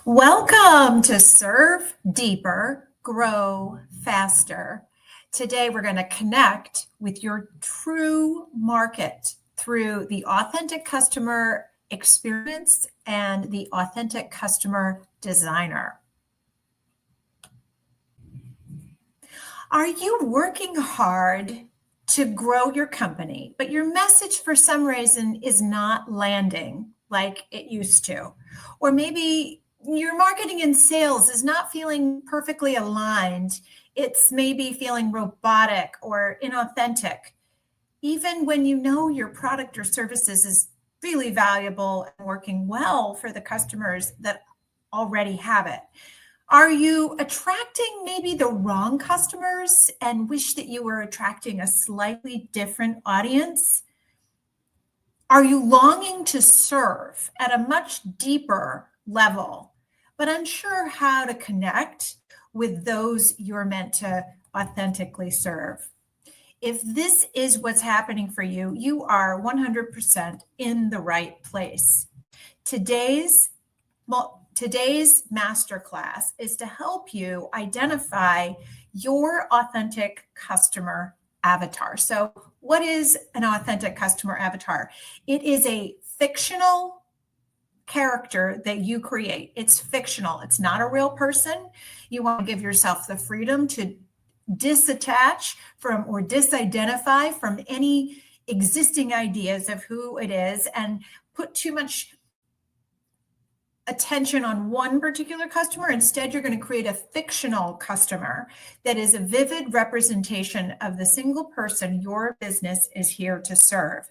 Welcome to Serve Deeper, Grow Faster. Today, we're going to connect with your true market through the authentic customer experience and the authentic customer designer. Are you working hard to grow your company, but your message for some reason is not landing like it used to? Or maybe your marketing and sales is not feeling perfectly aligned. It's maybe feeling robotic or inauthentic, even when you know your product or services is really valuable and working well for the customers that already have it. Are you attracting maybe the wrong customers and wish that you were attracting a slightly different audience? Are you longing to serve at a much deeper level, but unsure how to connect with those you're meant to authentically serve? If this is what's happening for you, you are 100% in the right place. Today's masterclass is to help you identify your authentic customer avatar. So, what is an authentic customer avatar? It is a fictional character that you create. It's fictional, it's not a real person. You want to give yourself the freedom to disattach from or disidentify from any existing ideas of who it is and put too much attention on one particular customer. Instead, you're going to create a fictional customer that is a vivid representation of the single person your business is here to serve.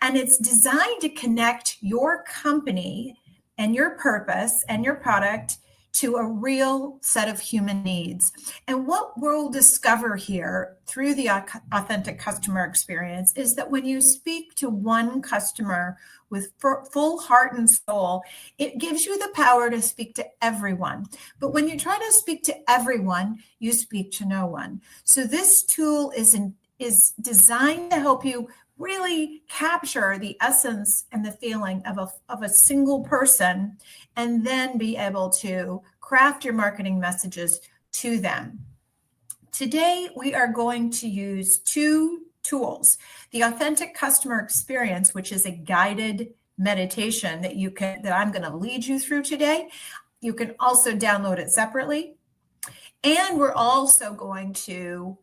And it's designed to connect your company and your purpose and your product to a real set of human needs. And what we'll discover here through the authentic customer experience is that when you speak to one customer with full heart and soul, it gives you the power to speak to everyone. But when you try to speak to everyone, you speak to no one. So this tool is designed to help you really capture the essence and the feeling of a single person, and then be able to craft your marketing messages to them. Today, we are going to use two tools: the authentic customer experience, which is a guided meditation that I'm going to lead you through today. You can also download it separately. And we're also going to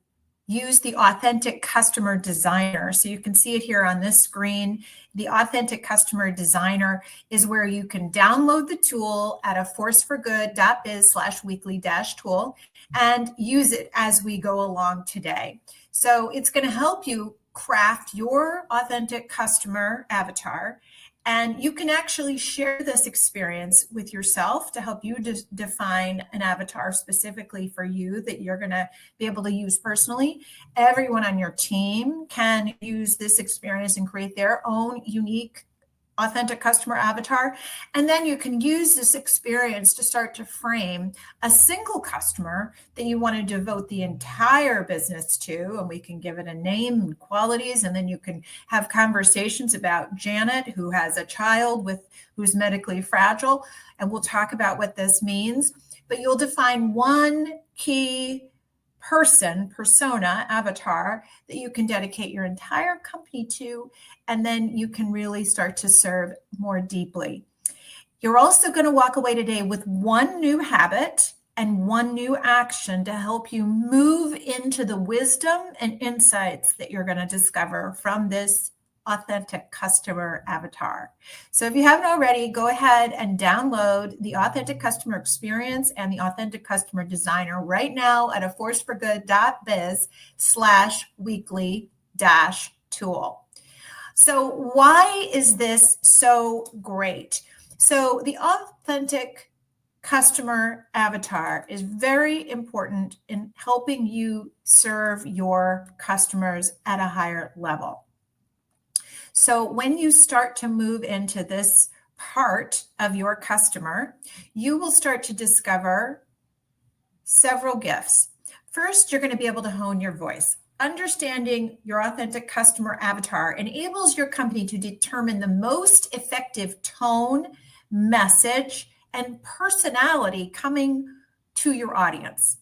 use the authentic customer designer. So you can see it here on this screen. The authentic customer designer is where you can download the tool at a forceforgood.biz/weekly-tool and use it as we go along today. So it's going to help you craft your authentic customer avatar. And you can actually share this experience with yourself to help you define an avatar specifically for you that you're going to be able to use personally. Everyone on your team can use this experience and create their own unique authentic customer avatar. And then you can use this experience to start to frame a single customer that you want to devote the entire business to. And we can give it a name and qualities. And then you can have conversations about Janet, who has a child who's medically fragile. And we'll talk about what this means. But you'll define one key persona, avatar, that you can dedicate your entire company to, and then you can really start to serve more deeply. You're also going to walk away today with one new habit and one new action to help you move into the wisdom and insights that you're going to discover from this authentic customer avatar. So if you haven't already, go ahead and download the authentic customer experience and the authentic customer designer right now at a forceforgood.biz/weekly-tool. So why is this so great? So the authentic customer avatar is very important in helping you serve your customers at a higher level. So when you start to move into this part of your customer, you will start to discover several gifts. First, you're going to be able to hone your voice. Understanding your authentic customer avatar enables your company to determine the most effective tone, message, and personality coming to your audience.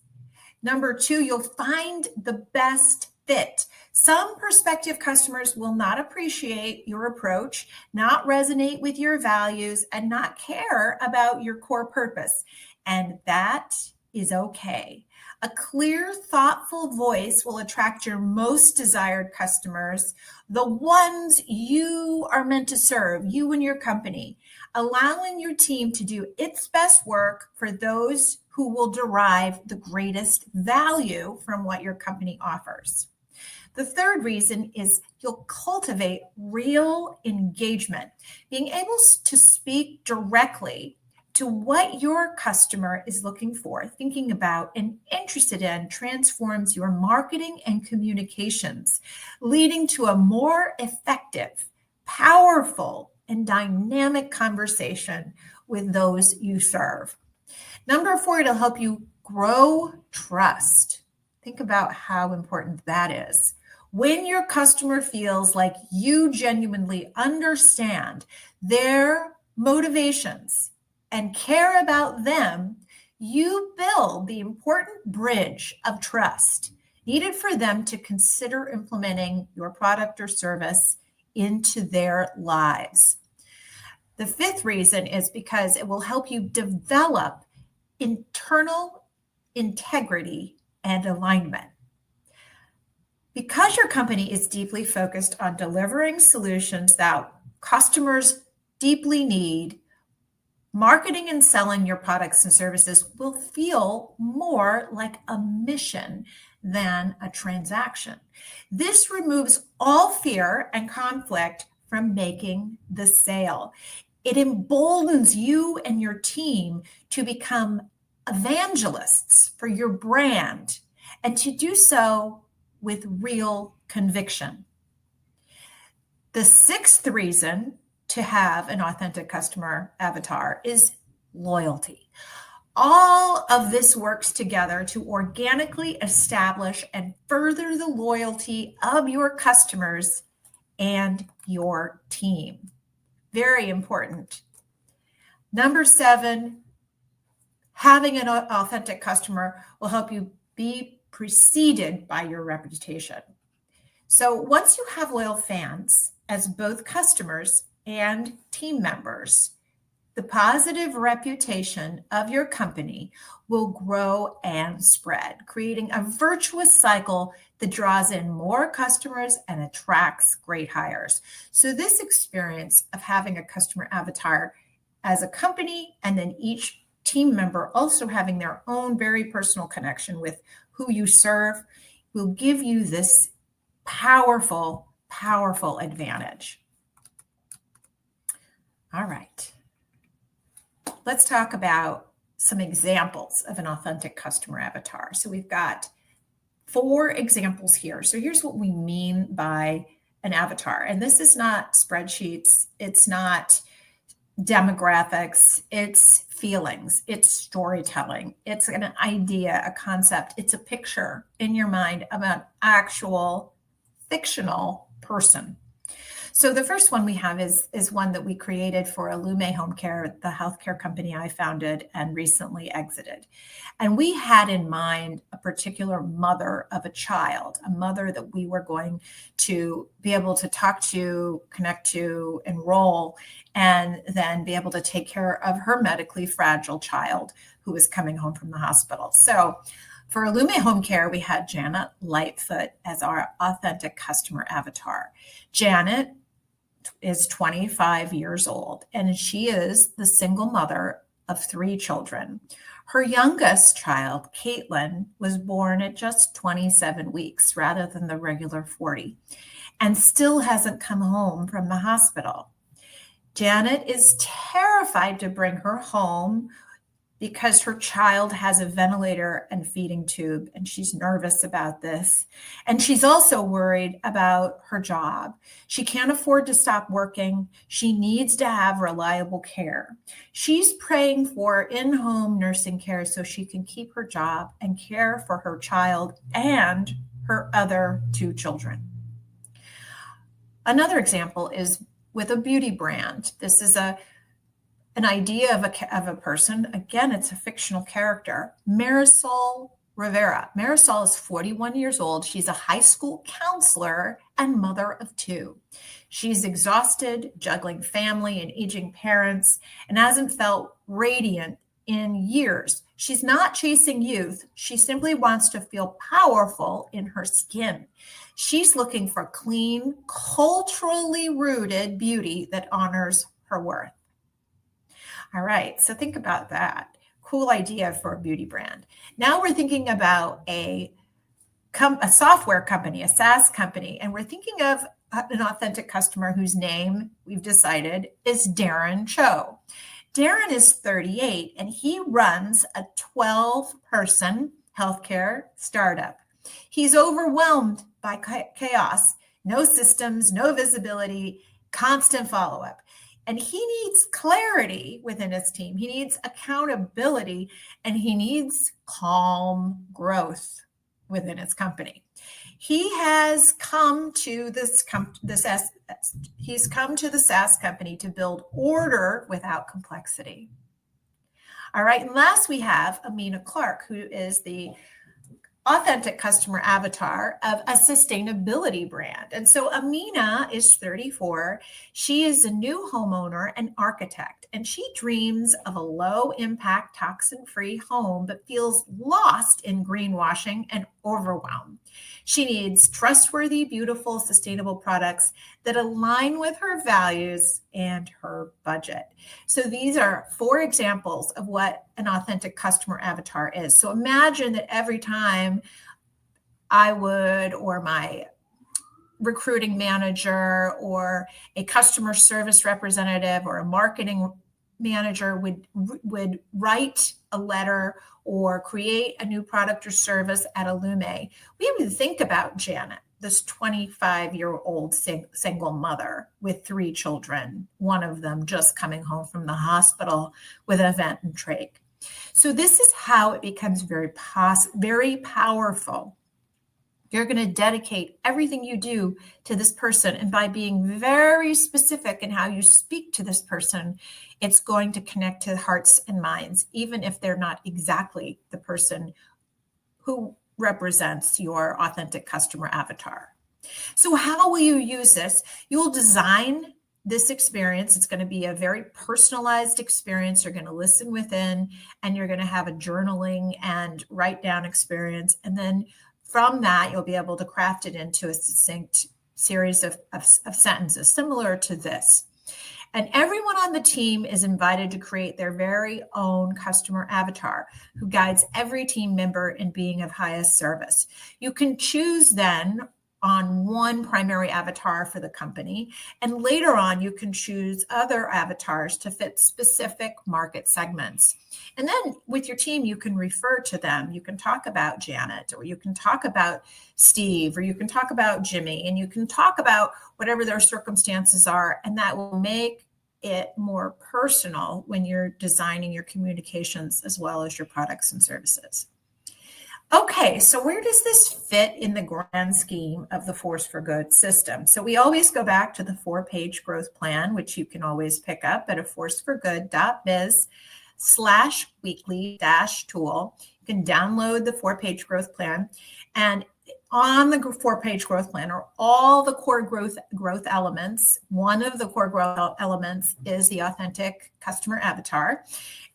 Number two, you'll find the best fit. Some prospective customers will not appreciate your approach, not resonate with your values, and not care about your core purpose. And that is okay. A clear, thoughtful voice will attract your most desired customers, the ones you are meant to serve, you and your company, allowing your team to do its best work for those who will derive the greatest value from what your company offers. The third reason is you'll cultivate real engagement, being able to speak directly to what your customer is looking for, thinking about, and interested in transforms your marketing and communications, leading to a more effective, powerful, and dynamic conversation with those you serve. Number four, it'll help you grow trust. Think about how important that is. When your customer feels like you genuinely understand their motivations and care about them, you build the important bridge of trust needed for them to consider implementing your product or service into their lives. The fifth reason is because it will help you develop internal integrity and alignment. Because your company is deeply focused on delivering solutions that customers deeply need, marketing and selling your products and services will feel more like a mission than a transaction. This removes all fear and conflict from making the sale. It emboldens you and your team to become evangelists for your brand and to do so with real conviction. The sixth reason to have an authentic customer avatar is loyalty. All of this works together to organically establish and further the loyalty of your customers and your team. Very important. Number seven, having an authentic customer will help you be preceded by your reputation. So once you have loyal fans as both customers and team members, the positive reputation of your company will grow and spread, creating a virtuous cycle that draws in more customers and attracts great hires. So this experience of having a customer avatar as a company and then each team member also having their own very personal connection with who you serve will give you this powerful, powerful advantage. All right. Let's talk about some examples of an authentic customer avatar. So we've got 4 examples here. So here's what we mean by an avatar. And this is not spreadsheets. It's not demographics. It's feelings. It's storytelling. It's an idea, a concept. It's a picture in your mind of an actual fictional person. So the first one we have is one that we created for Illume Home Care, the healthcare company I founded and recently exited. And we had in mind a particular mother of a child, a mother that we were going to be able to talk to, connect to, enroll, and then be able to take care of her medically fragile child who was coming home from the hospital. So for Illume Home Care, we had Janet Lightfoot as our authentic customer avatar. Janet is 25 years old, and she is the single mother of 3 children. Her youngest child, Caitlin, was born at just 27 weeks rather than the regular 40, and still hasn't come home from the hospital. Janet is terrified to bring her home because her child has a ventilator and feeding tube, and she's nervous about this. And she's also worried about her job. She can't afford to stop working. She needs to have reliable care. She's praying for in-home nursing care so she can keep her job and care for her child and her other 2 children. Another example is with a beauty brand. This is a an idea of a person. Again, it's a fictional character, Marisol Rivera. Marisol is 41 years old. She's a high school counselor and mother of two. She's exhausted, juggling family and aging parents, and hasn't felt radiant in years. She's not chasing youth. She simply wants to feel powerful in her skin. She's looking for clean, culturally rooted beauty that honors her worth. All right, so think about that. Cool idea for a beauty brand. Now we're thinking about a software company, a SaaS company, and we're thinking of an authentic customer whose name we've decided is Darren Cho. Darren is 38 and he runs a 12-person healthcare startup. He's overwhelmed by chaos, no systems, no visibility, constant follow-up. And he needs clarity within his team. He needs accountability, and he needs calm growth within his company. He has come to the SaaS company to build order without complexity. All right, and last we have Amina Clark, who is the authentic customer avatar of a sustainability brand. And so Amina is 34. She is a new homeowner and architect, and she dreams of a low impact, toxin-free home, but feels lost in greenwashing and overwhelm. She needs trustworthy, beautiful, sustainable products that align with her values and her budget. So these are 4 examples of what an authentic customer avatar is. So imagine that every time I would, or my recruiting manager, or a customer service representative, or a marketing manager would write a letter or create a new product or service at Illume, we would think about Janet, this 25-year-old single mother with 3 children, one of them just coming home from the hospital with a vent and trach. So this is how it becomes very powerful. You're going to dedicate everything you do to this person. And by being very specific in how you speak to this person, it's going to connect to hearts and minds, even if they're not exactly the person who represents your authentic customer avatar. So how will you use this? You'll design this experience. It's going to be a very personalized experience. You're going to listen within, and you're going to have a journaling and write down experience. And then from that, you'll be able to craft it into a succinct series of sentences similar to this. And everyone on the team is invited to create their very own customer avatar who guides every team member in being of highest service. You can choose then on one primary avatar for the company, and later on you can choose other avatars to fit specific market segments. And then with your team, you can refer to them. You can talk about Janet, or you can talk about Steve, or you can talk about Jimmy, and you can talk about whatever their circumstances are, and that will make it more personal when you're designing your communications as well as your products and services. Okay, so where does this fit in the grand scheme of the Force for Good system? So we always go back to the 4-page growth plan, which you can always pick up at a forceforgood.biz/weekly-tool. You can download the 4-page growth plan, and on the 4-page growth plan are all the core growth elements. One of the core growth elements is the authentic customer avatar.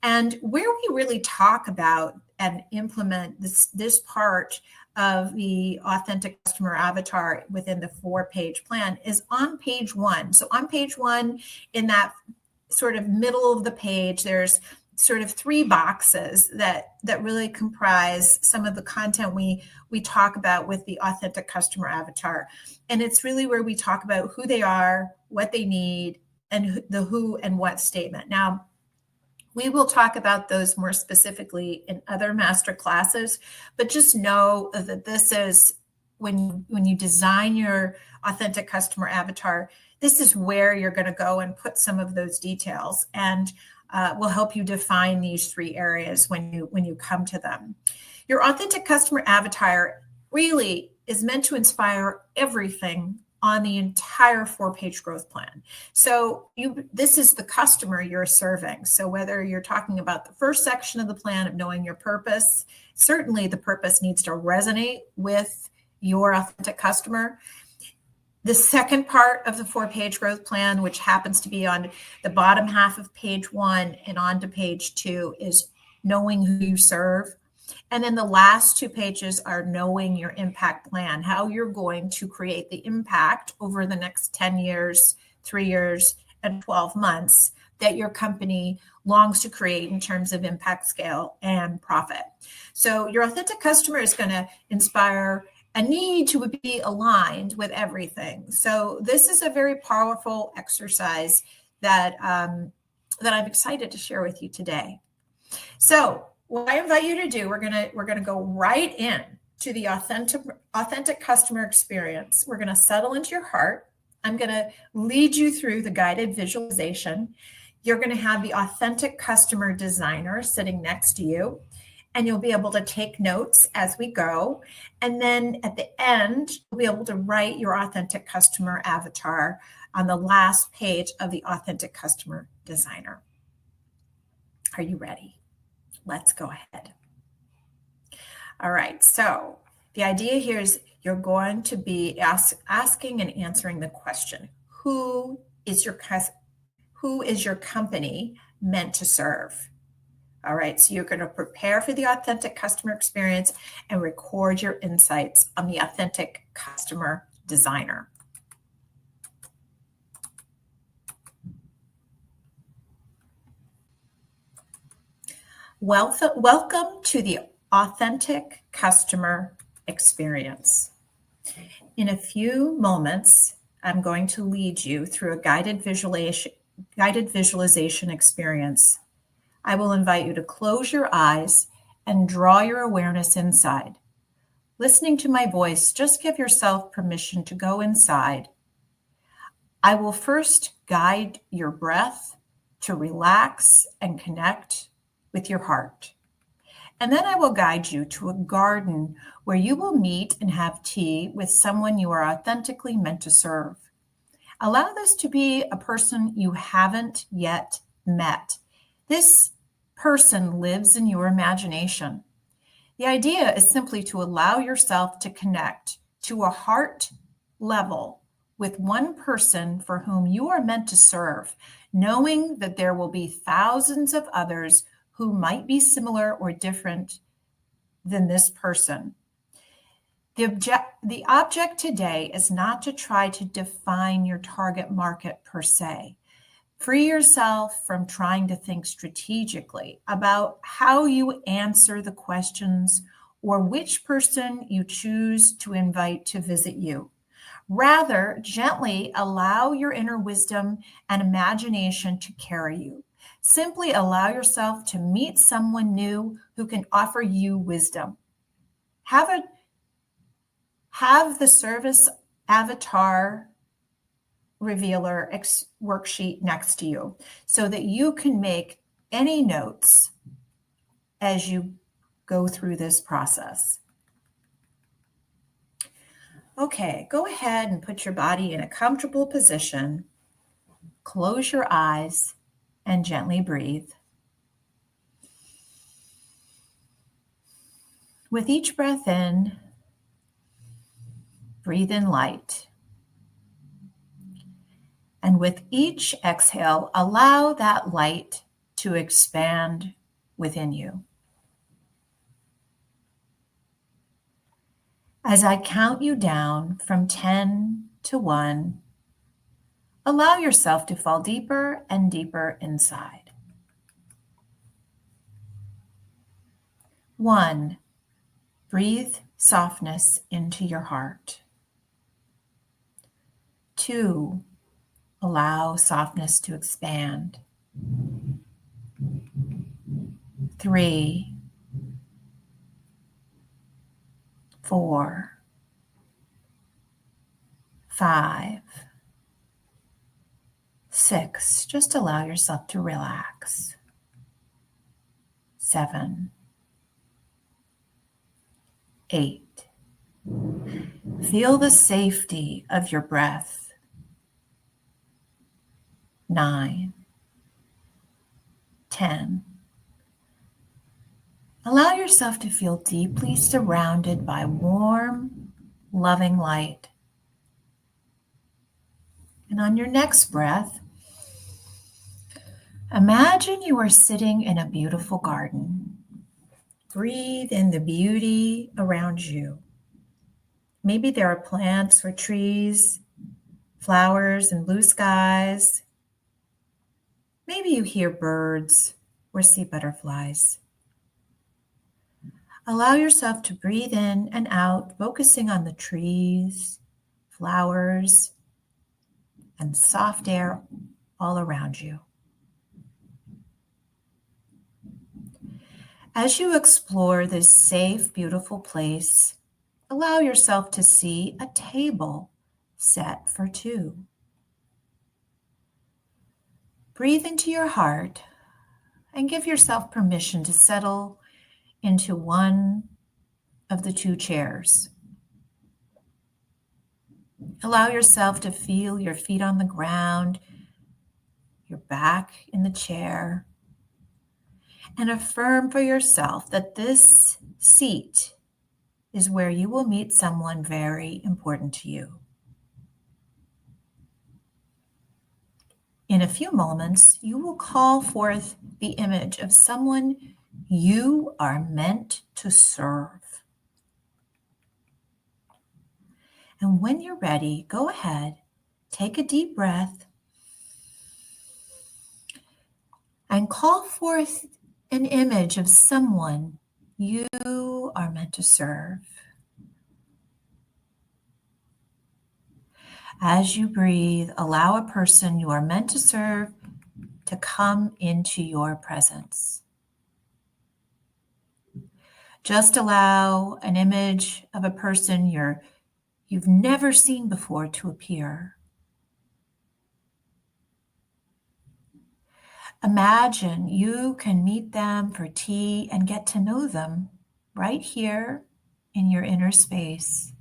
And where we really talk about and implement this part of the authentic customer avatar within the 4-page plan is on page 1. So on page 1, in that sort of middle of the page, there's sort of 3 boxes that really comprise some of the content we talk about with the authentic customer avatar. And it's really where we talk about who they are, what they need, and the who and what statement. Now, we will talk about those more specifically in other master classes, but just know that this is when you design your authentic customer avatar, this is where you're going to go and put some of those details, and will help you define these 3 areas when you come to them. Your authentic customer avatar really is meant to inspire everything on the entire 4-page growth plan. So this is the customer you're serving. So whether you're talking about the first section of the plan of knowing your purpose, certainly the purpose needs to resonate with your authentic customer. The second part of the 4-page growth plan, which happens to be on the bottom half of page 1 and on to page 2, is knowing who you serve. And then the last 2 pages are knowing your impact plan, how you're going to create the impact over the next 10 years, 3 years, and 12 months that your company longs to create in terms of impact, scale, and profit. So your authentic customer is going to inspire a need to be aligned with everything. So this is a very powerful exercise that I'm excited to share with you today. So what I invite you to do, we're gonna go right in to the authentic customer experience. We're gonna settle into your heart. I'm gonna lead you through the guided visualization. You're gonna have the authentic customer designer sitting next to you, and you'll be able to take notes as we go. And then at the end, you'll be able to write your authentic customer avatar on the last page of the authentic customer designer. Are you ready? Let's go ahead. All right, so the idea here is you're going to be asking and answering the question, who is your company meant to serve? All right, so you're going to prepare for the authentic customer experience and record your insights on the authentic customer designer. Welcome to the authentic customer experience. In a few moments, I'm going to lead you through a guided visualization experience. I will invite you to close your eyes and draw your awareness inside. Listening to my voice, just give yourself permission to go inside. I will first guide your breath to relax and connect with your heart. And then I will guide you to a garden where you will meet and have tea with someone you are authentically meant to serve. Allow this to be a person you haven't yet met. This person lives in your imagination. The idea is simply to allow yourself to connect to a heart level with one person for whom you are meant to serve, knowing that there will be thousands of others who might be similar or different than this person. The object today is not to try to define your target market per se. Free yourself from trying to think strategically about how you answer the questions or which person you choose to invite to visit you. Rather, gently allow your inner wisdom and imagination to carry you. Simply allow yourself to meet someone new who can offer you wisdom. Have the service avatar revealer worksheet next to you so that you can make any notes as you go through this process. Okay, go ahead and put your body in a comfortable position. Close your eyes and gently breathe. With each breath in, breathe in light. And with each exhale, allow that light to expand within you. As I count you down from 10 to 1, allow yourself to fall deeper and deeper inside. 1, breathe softness into your heart. 2, allow softness to expand. 3, 4, 5, 6, just allow yourself to relax. 7, 8, Feel the safety of your breath. 9, 10. Allow yourself to feel deeply surrounded by warm, loving light. And on your next breath, imagine you are sitting in a beautiful garden. Breathe in the beauty around you. Maybe there are plants or trees, flowers and blue skies. Maybe you hear birds or see butterflies. Allow yourself to breathe in and out, focusing on the trees, flowers, and soft air all around you. As you explore this safe, beautiful place, allow yourself to see a table set for 2. Breathe into your heart and give yourself permission to settle into one of the 2 chairs. Allow yourself to feel your feet on the ground, your back in the chair, and affirm for yourself that this seat is where you will meet someone very important to you. In a few moments, you will call forth the image of someone you are meant to serve. And when you're ready, go ahead, take a deep breath, and call forth an image of someone you are meant to serve. As you breathe, allow a person you are meant to serve to come into your presence. Just allow an image of a person you've never seen before to appear. Imagine you can meet them for tea and get to know them right here in your inner space.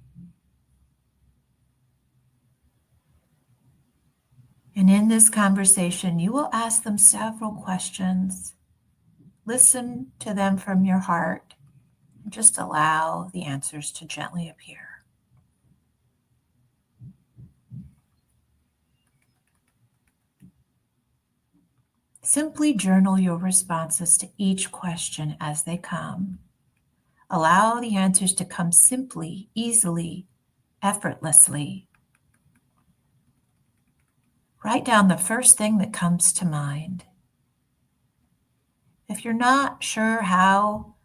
And in this conversation, you will ask them several questions. Listen to them from your heart and just allow the answers to gently appear. Simply journal your responses to each question as they come. Allow the answers to come simply, easily, effortlessly. Write down the first thing that comes to mind. If you're not sure how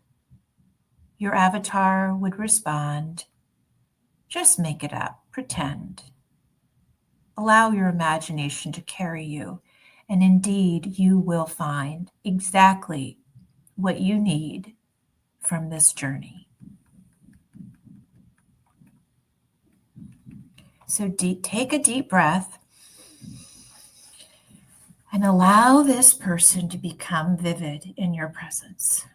your avatar would respond, just make it up, pretend. Allow your imagination to carry you, and indeed you will find exactly what you need from this journey. So take a deep breath and allow this person to become vivid in your presence.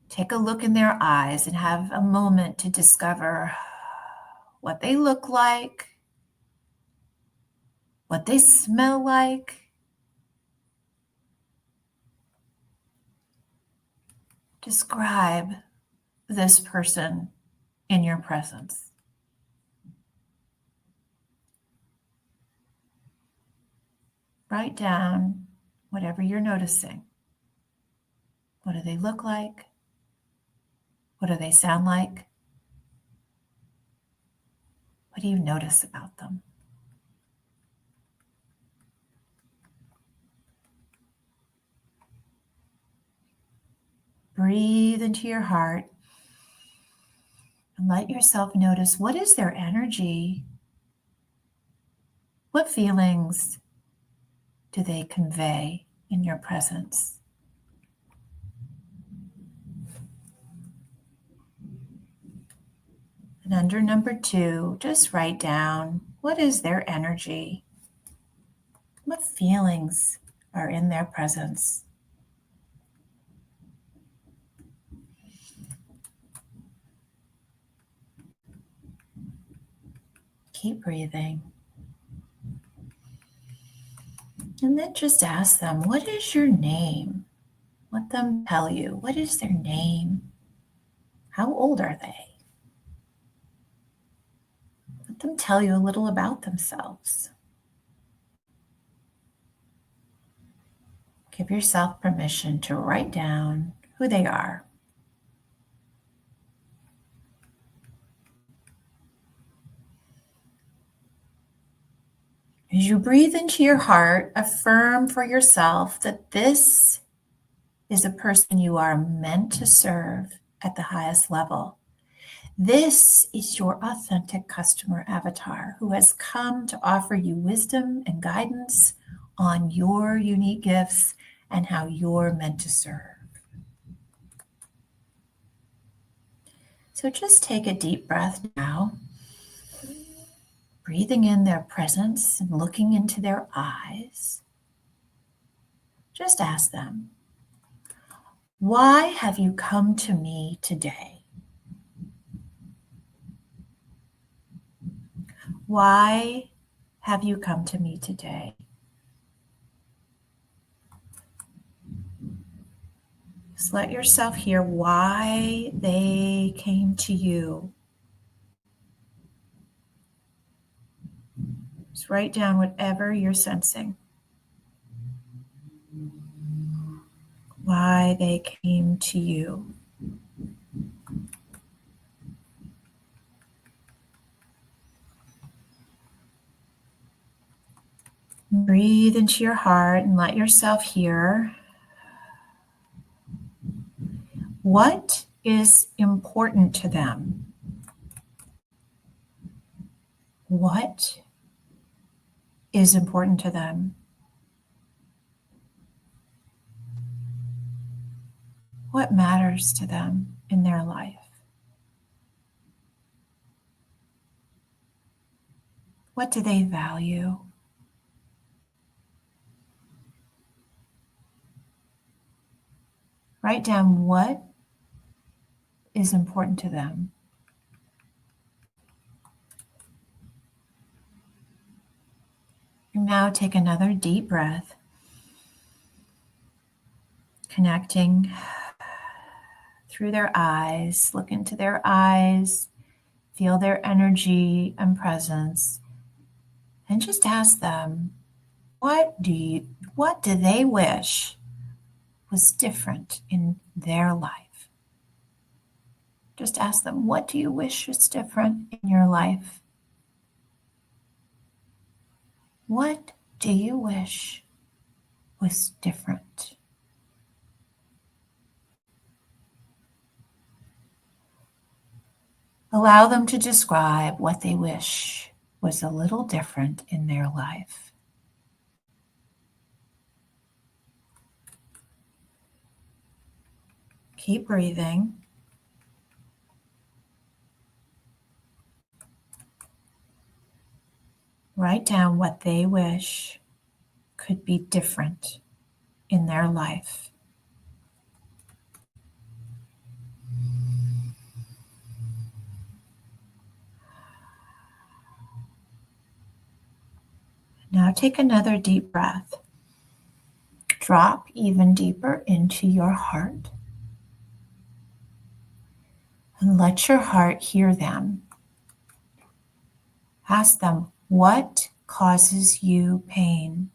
Take a look in their eyes and have a moment to discover what they look like, what they smell like. Describe this person in your presence. Write down whatever you're noticing. What do they look like? What do they sound like? What do you notice about them? Breathe into your heart and let yourself notice, what is their energy? What feelings do they convey in your presence? And under number 2, just write down, what is their energy? What feelings are in their presence? Keep breathing. And then just ask them, what is your name? Let them tell you, what is their name? How old are they? Let them tell you a little about themselves. Give yourself permission to write down who they are. As you breathe into your heart, affirm for yourself that this is a person you are meant to serve at the highest level. This is your authentic customer avatar who has come to offer you wisdom and guidance on your unique gifts and how you're meant to serve. So just take a deep breath now, breathing in their presence and looking into their eyes. Just ask them, why have you come to me today? Why have you come to me today? Just let yourself hear why they came to you. Just write down whatever you're sensing. Why they came to you. Breathe into your heart and let yourself hear what is important to them. What is important to them? What matters to them in their life? What do they value? Write down what is important to them. And now take another deep breath, connecting through their eyes. Look into their eyes, feel their energy and presence, and just ask them, what do they wish was different in their life? Just ask them, what do you wish was different in your life? What do you wish was different? Allow them to describe what they wish was a little different in their life. Keep breathing. Write down what they wish could be different in their life. Now take another deep breath. Drop even deeper into your heart. And let your heart hear them. Ask them, what causes you pain?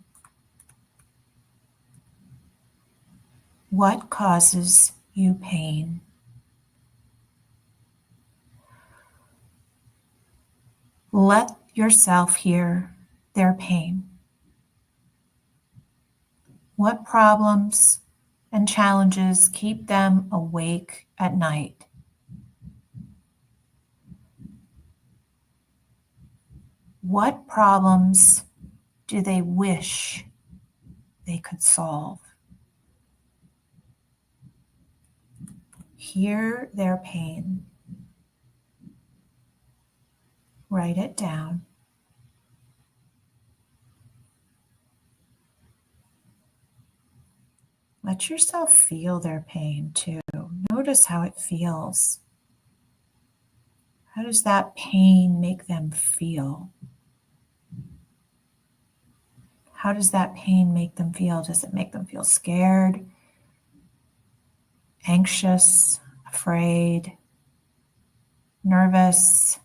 What causes you pain? Let yourself hear their pain. What problems and challenges keep them awake at night? What problems do they wish they could solve? Hear their pain. Write it down. Let yourself feel their pain too. Notice how it feels. How does that pain make them feel? How does that pain make them feel? Does it make them feel scared, anxious, afraid, nervous,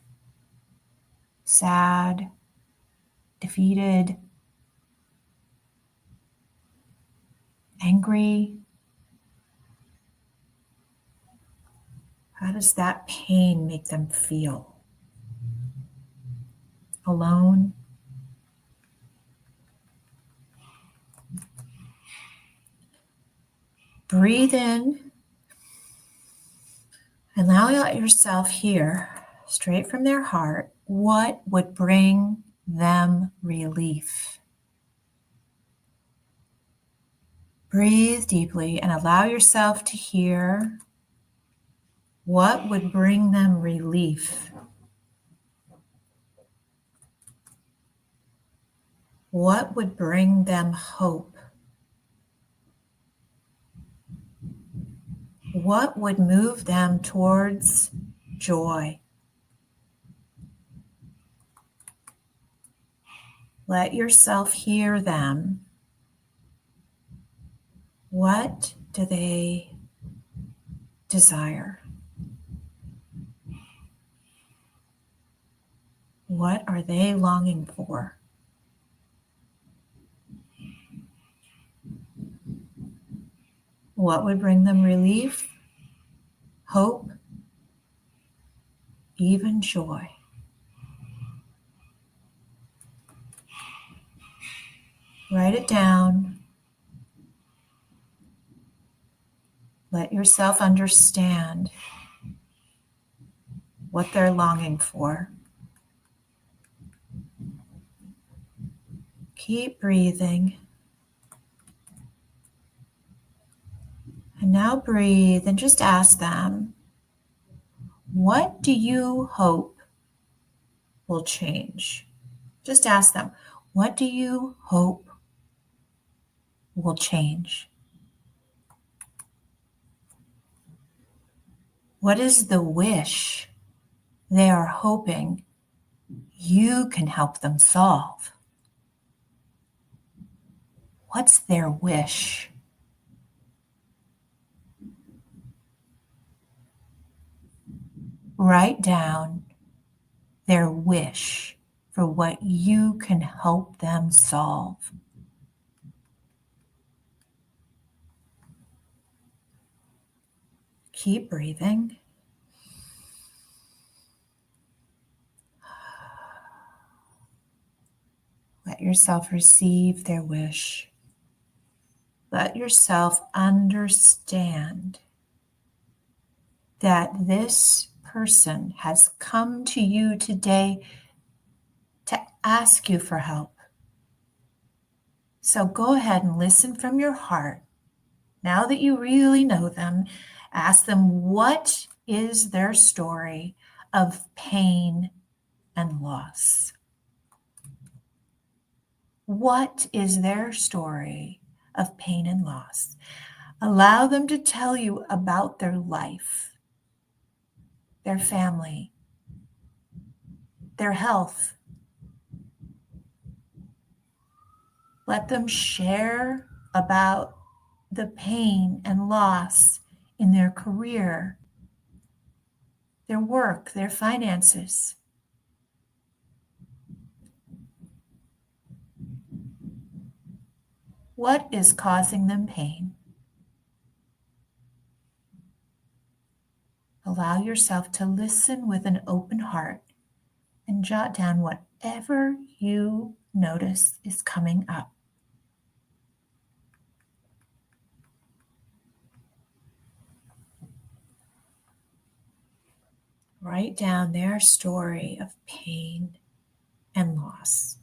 sad, defeated, angry? How does that pain make them feel? Alone? Breathe in and allow yourself here, straight from their heart, what would bring them relief. Breathe deeply and allow yourself to hear what would bring them relief. What would bring them hope? What would move them towards joy? Let yourself hear them. What do they desire? What are they longing for? What would bring them relief, hope, even joy? Write it down. Let yourself understand what they're longing for. Keep breathing. And now breathe and just ask them, what do you hope will change? Just ask them, what do you hope will change? What is the wish they are hoping you can help them solve? What's their wish? Write down their wish for what you can help them solve. Keep breathing. Let yourself receive their wish. Let yourself understand that this person has come to you today to ask you for help. So go ahead and listen from your heart. Now that you really know them, ask them, what is their story of pain and loss? What is their story of pain and loss? Allow them to tell you about their life, their family, their health. Let them share about the pain and loss in their career, their work, their finances. What is causing them pain? Allow yourself to listen with an open heart and jot down whatever you notice is coming up. Write down their story of pain and loss.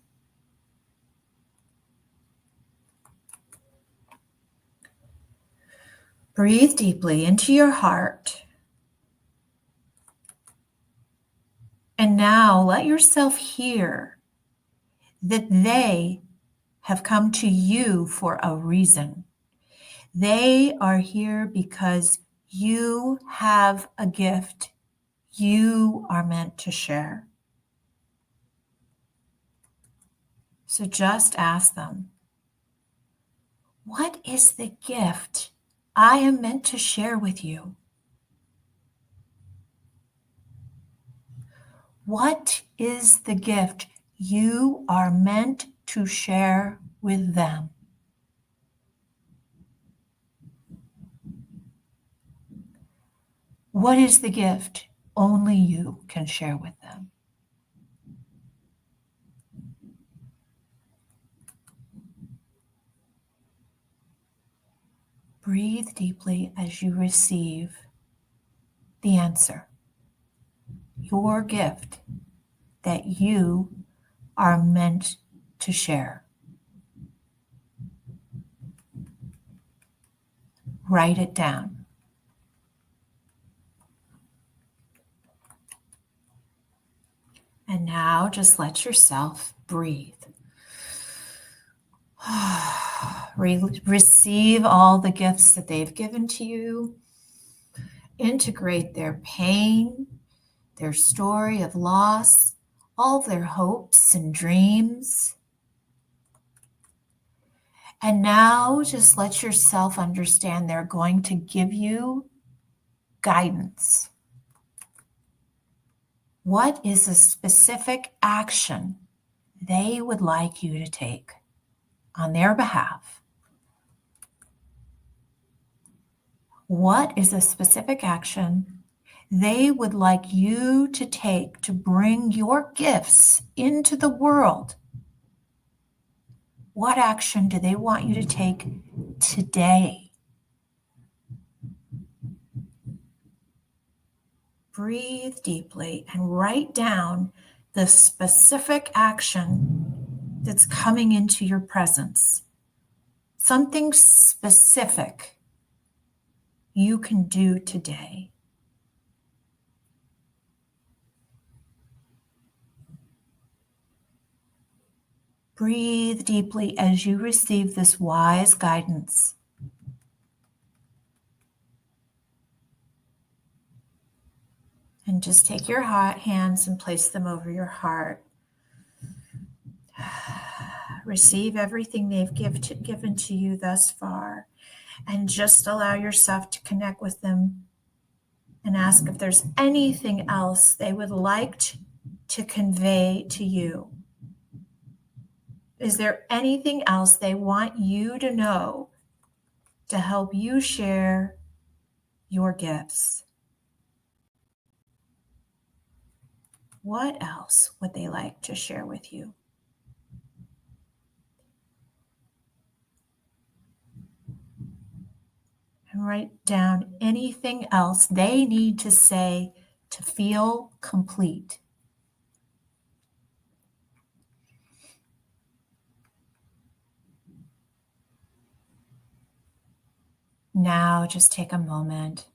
Breathe deeply into your heart. And now let yourself hear that they have come to you for a reason. They are here because you have a gift you are meant to share. So just ask them, what is the gift I am meant to share with you? What is the gift you are meant to share with them? What is the gift only you can share with them? Breathe deeply as you receive the answer, your gift that you are meant to share. Write it down. And now just let yourself breathe. Receive all the gifts that they've given to you. Integrate their pain, their story of loss, all their hopes and dreams. And now just let yourself understand they're going to give you guidance. What is a specific action they would like you to take on their behalf? What is a specific action they would like you to take to bring your gifts into the world? What action do they want you to take today? Breathe deeply and write down the specific action that's coming into your presence. Something specific you can do today. Breathe deeply as you receive this wise guidance. And just take your hands and place them over your heart. Receive everything they've given to you thus far. And just allow yourself to connect with them and ask if there's anything else they would like to convey to you. Is there anything else they want you to know to help you share your gifts? What else would they like to share with you? And write down anything else they need to say to feel complete. Now just take a moment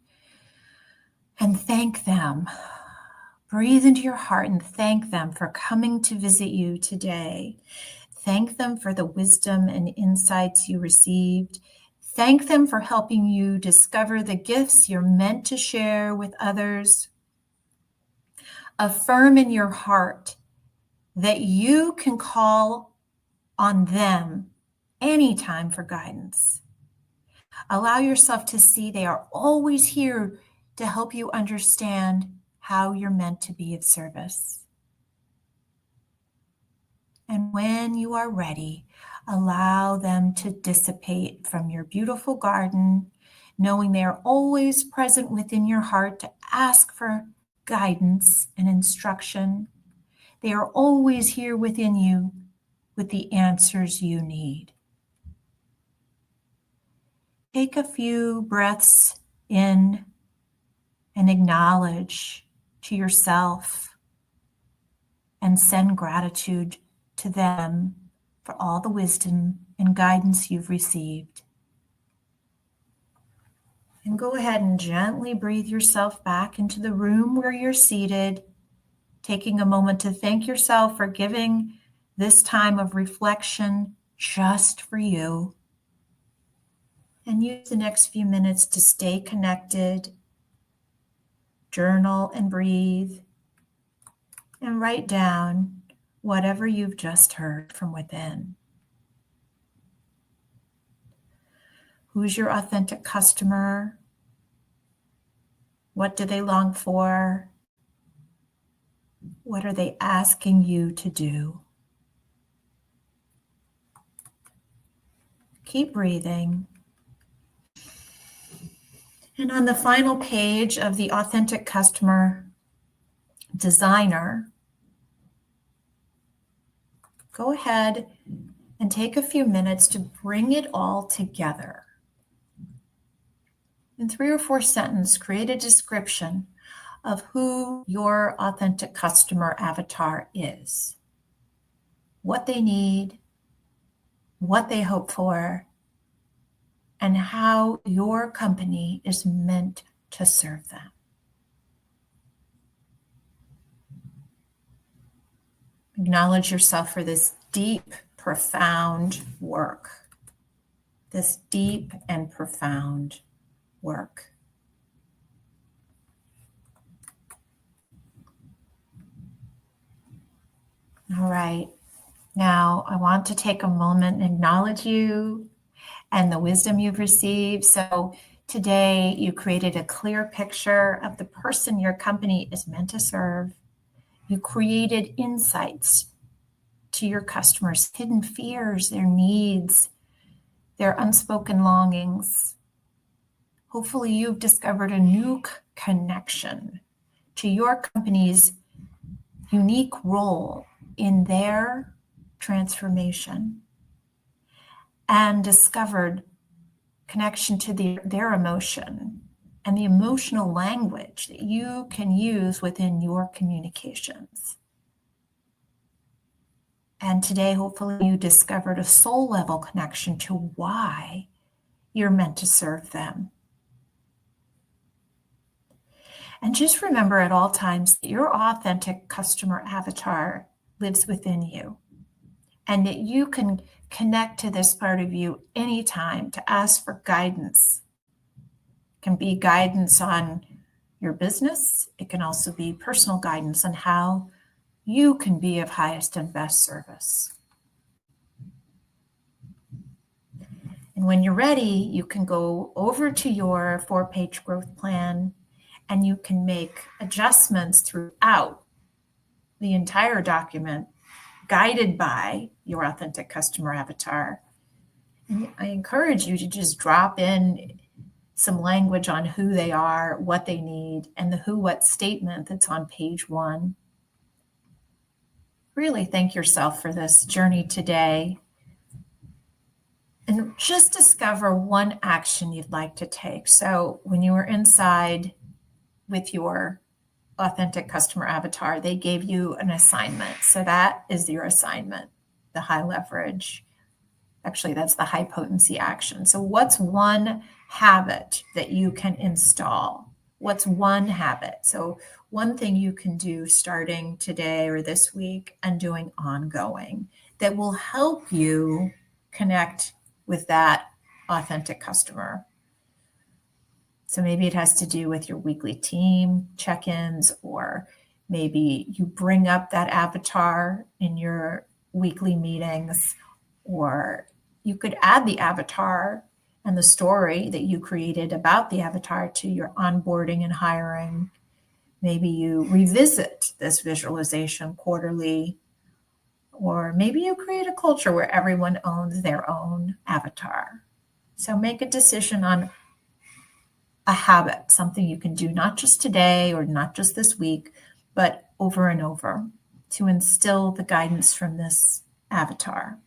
and thank them. Breathe into your heart and thank them for coming to visit you today. Thank them for the wisdom and insights you received. Thank them for helping you discover the gifts you're meant to share with others. Affirm in your heart that you can call on them anytime for guidance. Allow yourself to see they are always here to help you understand how you're meant to be of service. And when you are ready, allow them to dissipate from your beautiful garden, knowing they are always present within your heart to ask for guidance and instruction. They are always here within you with the answers you need. Take a few breaths in and acknowledge to yourself and send gratitude to them for all the wisdom and guidance you've received. And go ahead and gently breathe yourself back into the room where you're seated, taking a moment to thank yourself for giving this time of reflection just for you. And use the next few minutes to stay connected journal and breathe, and write down whatever you've just heard from within. Who's your authentic customer? What do they long for? What are they asking you to do? Keep breathing. And on the final page of the Authentic Customer Designer, go ahead and take a few minutes to bring it all together. In 3 or 4 sentences, create a description of who your authentic customer avatar is, what they need, what they hope for, and how your company is meant to serve them. Acknowledge yourself for this deep, profound work. This deep and profound work. All right. Now, I want to take a moment and acknowledge you and the wisdom you've received. So today you created a clear picture of the person your company is meant to serve. You created insights to your customers' hidden fears, their needs, their unspoken longings. Hopefully you've discovered a new connection to your company's unique role in their transformation, and discovered connection to their emotion and the emotional language that you can use within your communications. And today, hopefully, you discovered a soul level connection to why you're meant to serve them. And just remember at all times that your authentic customer avatar lives within you, and that you can connect to this part of you anytime to ask for guidance. It can be guidance on your business. It can also be personal guidance on how you can be of highest and best service. And when you're ready, you can go over to your 4-page growth plan, and you can make adjustments throughout the entire document, guided by your authentic customer avatar. And I encourage you to just drop in some language on who they are, what they need, and the who, what statement that's on page 1. Really thank yourself for this journey today. And just discover one action you'd like to take. So when you were inside with your authentic customer avatar, they gave you an assignment. So that is your assignment, the high leverage. Actually, that's the high potency action. So what's one habit that you can install? What's one habit? So one thing you can do starting today or this week and doing ongoing that will help you connect with that authentic customer. So maybe it has to do with your weekly team check-ins, or maybe you bring up that avatar in your weekly meetings, or you could add the avatar and the story that you created about the avatar to your onboarding and hiring. Maybe you revisit this visualization quarterly, or maybe you create a culture where everyone owns their own avatar. So make a decision on a habit, something you can do not just today or not just this week, but over and over to instill the guidance from this avatar.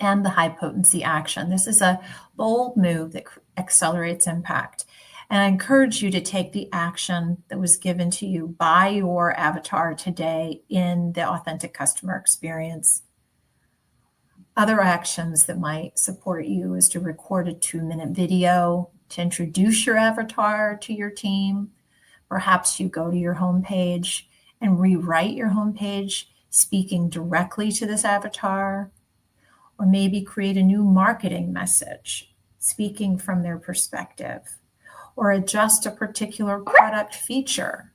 And the high potency action. This is a bold move that accelerates impact. And I encourage you to take the action that was given to you by your avatar today in the authentic customer experience. Other actions that might support you is to record a 2-minute video to introduce your avatar to your team. Perhaps you go to your homepage and rewrite your homepage, speaking directly to this avatar. Or maybe create a new marketing message, speaking from their perspective. or adjust a particular product feature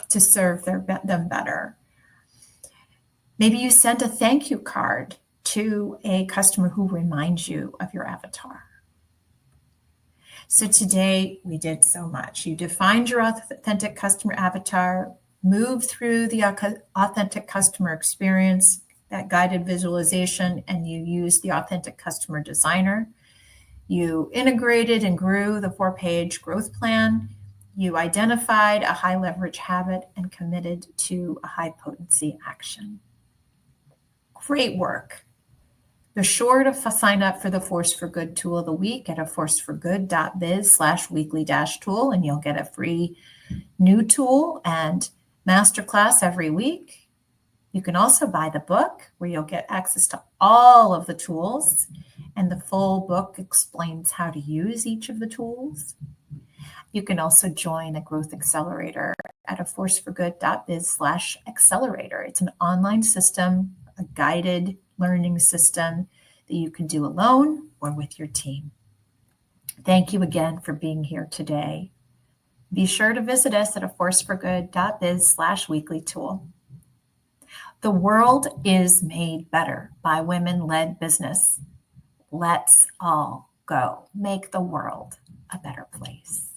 to serve them better. Maybe you sent a thank you card to a customer who reminds you of your avatar. So today we did so much. You defined your authentic customer avatar, moved through the authentic customer experience, that guided visualization, and you used the authentic customer designer. You integrated and grew the 4-page growth plan. You identified a high leverage habit and committed to a high potency action. Great work. Be sure to sign up for the Force for Good tool of the week at forceforgood.biz/weekly-tool, and you'll get a free new tool and masterclass every week. You can also buy the book where you'll get access to all of the tools, and the full book explains how to use each of the tools. You can also join a growth accelerator at forceforgood.biz/accelerator. It's an online system, a guided learning system that you can do alone or with your team. Thank you again for being here today. Be sure to visit us at forceforgood.biz/weekly-tool. The world is made better by women-led business. Let's all go make the world a better place.